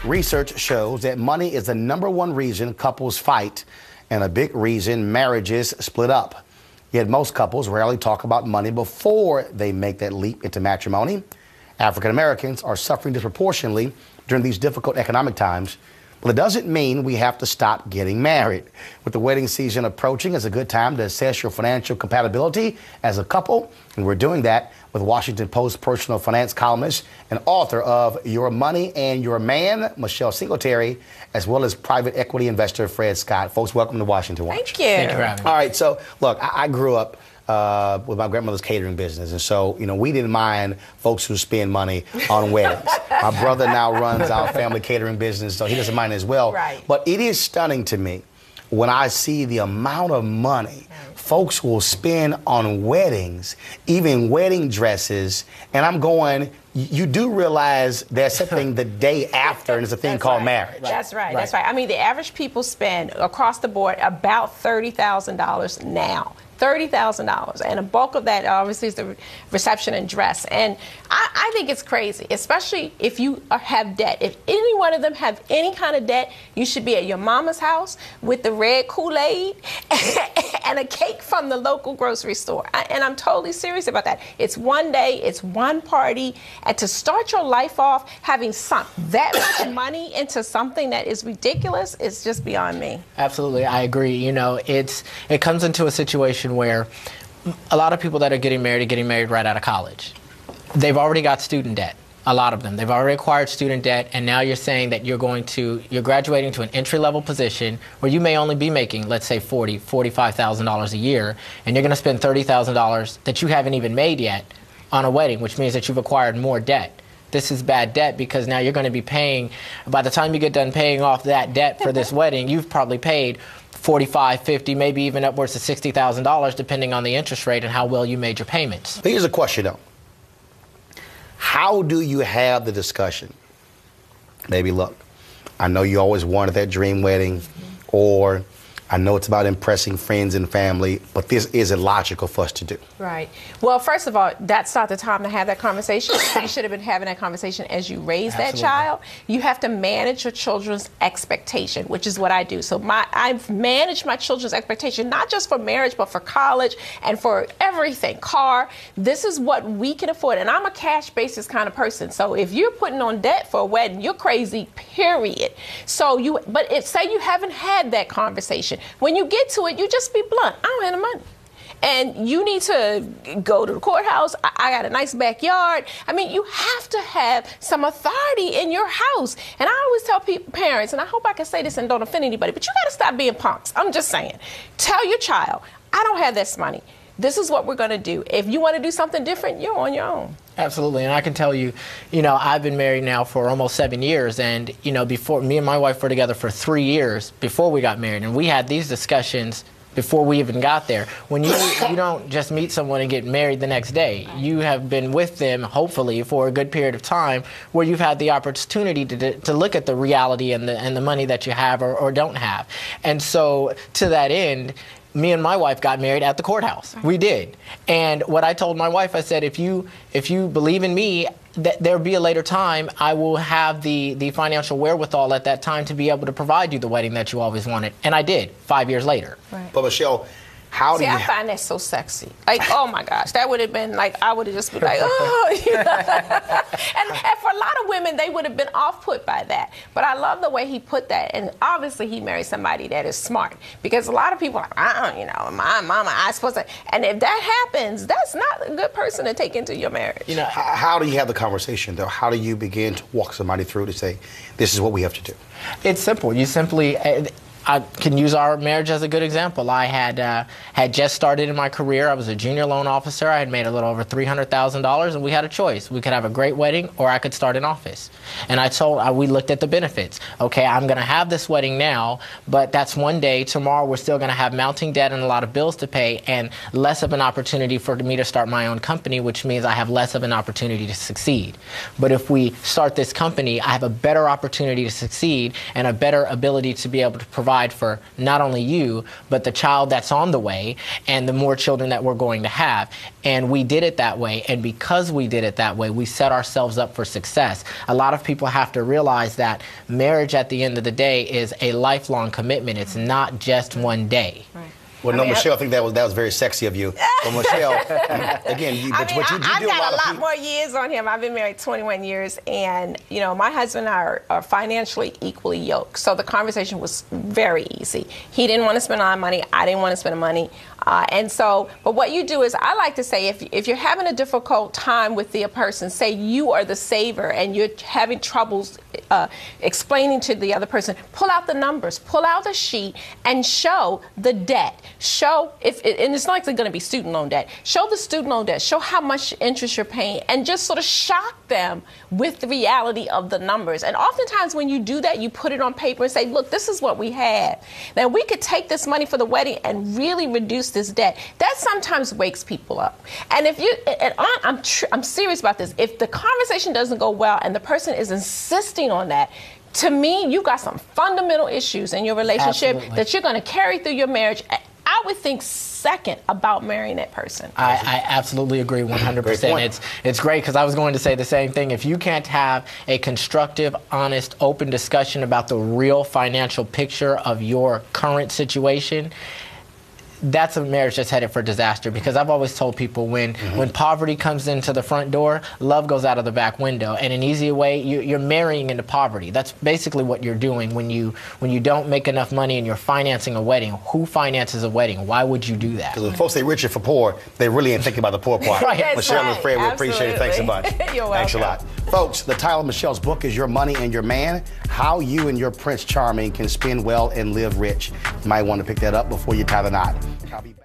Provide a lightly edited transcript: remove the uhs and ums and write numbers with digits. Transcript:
Research shows that money is the #1 reason couples fight and a big reason marriages split up. Yet most couples rarely talk about money before they make that leap into matrimony. African Americans are suffering disproportionately during these difficult economic times. Well, it doesn't mean we have to stop getting married. With the wedding season approaching, it's a good time to assess your financial compatibility as a couple. And we're doing that with Washington Post personal finance columnist and author of Your Money and Your Man, Michelle Singletary, as well as private equity investor Fred Scott. Folks, welcome to Washington Watch. Thank you. Thank you for having me. All right, so look, I grew up with my grandmother's catering business. And so, we didn't mind folks who spend money on weddings. My brother now runs our family catering business, so he doesn't mind as well. Right. But it is stunning to me when I see the amount of money folks will spend on weddings, even wedding dresses. And I'm going, you do realize there's something the day after, and it's a thing called marriage. That's right. That's right. I mean, the average people spend across the board about $30,000 now. $30,000, and a bulk of that obviously is the reception and dress. And I think it's crazy, especially if you have debt. If any one of them have any kind of debt, you should be at your mama's house with the red Kool-Aid and a cake from the local grocery store. And I'm totally serious about that. It's one day, it's one party, and to start your life off having sunk that much money into something that is ridiculous is just beyond me. Absolutely, I agree. It comes into a situation where a lot of people that are getting married right out of college. They've already got student debt. A lot of them. They've already acquired student debt, and now you're saying that you're graduating to an entry-level position where you may only be making, let's say, $45,000 a year, and you're going to spend $30,000 that you haven't even made yet on a wedding, which means that you've acquired more debt. This is bad debt because now you're going to be paying, by the time you get done paying off that debt for this wedding, you've probably paid $45,000, $50,000, maybe even upwards to $60,000, depending on the interest rate and how well you made your payments. Here's a question, though. How do you have the discussion? Maybe, look, I know you always wanted that dream wedding, or I know it's about impressing friends and family, but this isn't logical for us to do. Right. Well, first of all, that's not the time to have that conversation. You should have been having that conversation as you raise that child. You have to manage your children's expectation, which is what I do. So I've managed my children's expectation, not just for marriage, but for college and for everything, car. This is what we can afford. And I'm a cash basis kind of person. So if you're putting on debt for a wedding, you're crazy, period. So say you haven't had that conversation. When you get to it, you just be blunt. I don't have the money. And you need to go to the courthouse. I got a nice backyard. I mean, you have to have some authority in your house. And I always tell parents, and I hope I can say this and don't offend anybody, but you got to stop being punks. I'm just saying. Tell your child, I don't have this money. This is what we're going to do. If you want to do something different, you're on your own. Absolutely, and I can tell you, I've been married now for almost 7 years, and, before, me and my wife were together for 3 years before we got married, and we had these discussions before we even got there. When you don't just meet someone and get married the next day. You have been with them, hopefully, for a good period of time where you've had the opportunity to look at the reality and the money that you have or don't have. And so, to that end, me and my wife got married at the courthouse. We did. And what I told my wife, I said, if you believe in me, that there'll be a later time, I will have the financial wherewithal at that time to be able to provide you the wedding that you always wanted. And I did, 5 years later. Right. But Michelle, how do you... I find that so sexy. Like, oh my gosh, that would have been like, I would have just been like, oh. And for a lot of women, they would have been off-put by that. But I love the way he put that. And obviously, he married somebody that is smart. Because a lot of people are like, my mama, I supposed to... And if that happens, that's not a good person to take into your marriage. How do you have the conversation, though? How do you begin to walk somebody through to say, this is what we have to do? It's simple. You simply... I can use our marriage as a good example. I had just started in my career. I was a junior loan officer. I had made a little over $300,000, and we had a choice. We could have a great wedding, or I could start an office. And we looked at the benefits. Okay, I'm going to have this wedding now, but that's one day. Tomorrow, we're still going to have mounting debt and a lot of bills to pay, and less of an opportunity for me to start my own company, which means I have less of an opportunity to succeed. But if we start this company, I have a better opportunity to succeed and a better ability to be able to provide provide for not only you, but the child that's on the way and the more children that we're going to have. And we did it that way. And because we did it that way, we set ourselves up for success. A lot of people have to realize that marriage at the end of the day is a lifelong commitment. It's not just one day. Right. Well, no, Michelle, I think that was very sexy of you. Well, Michelle, again, you do I've got a lot of more years on him. I've been married 21 years, and you know, my husband and I are financially equally yoked. So the conversation was very easy. He didn't want to spend a lot of money. I didn't want to spend money. But what you do is, I like to say, if you're having a difficult time with the person, say you are the saver and you're having troubles explaining to the other person, pull out the numbers, pull out the sheet, and show the debt. Show, and it's not going to be student loan debt. Show the student loan debt. Show how much interest you're paying, and just sort of shock them with the reality of the numbers. And oftentimes when you do that, you put it on paper and say, look, this is what we have. Now, we could take this money for the wedding and really reduce this debt. That sometimes wakes people up. And if you, and I'm serious about this, if the conversation doesn't go well and the person is insisting on that, to me, you got some fundamental issues in your relationship that you're going to carry through your marriage. I would think second about marrying that person. I absolutely agree 100%. It's great, because I was going to say the same thing. If you can't have a constructive, honest, open discussion about the real financial picture of your current situation, that's a marriage that's headed for disaster. Because I've always told people, when poverty comes into the front door, love goes out of the back window. And an easy way, you're marrying into poverty. That's basically what you're doing when you don't make enough money and you're financing a wedding. Who finances a wedding? Why would you do that? Because when folks say richer for poor, they really ain't thinking about the poor part. Right. Michelle and Fred, we appreciate it. Thanks a bunch. You're welcome. Thanks a lot. Folks, the title of Michelle's book is Your Money and Your Man: How You and Your Prince Charming Can Spend Well and Live Rich. You might want to pick that up before you tie the knot. I'll be back.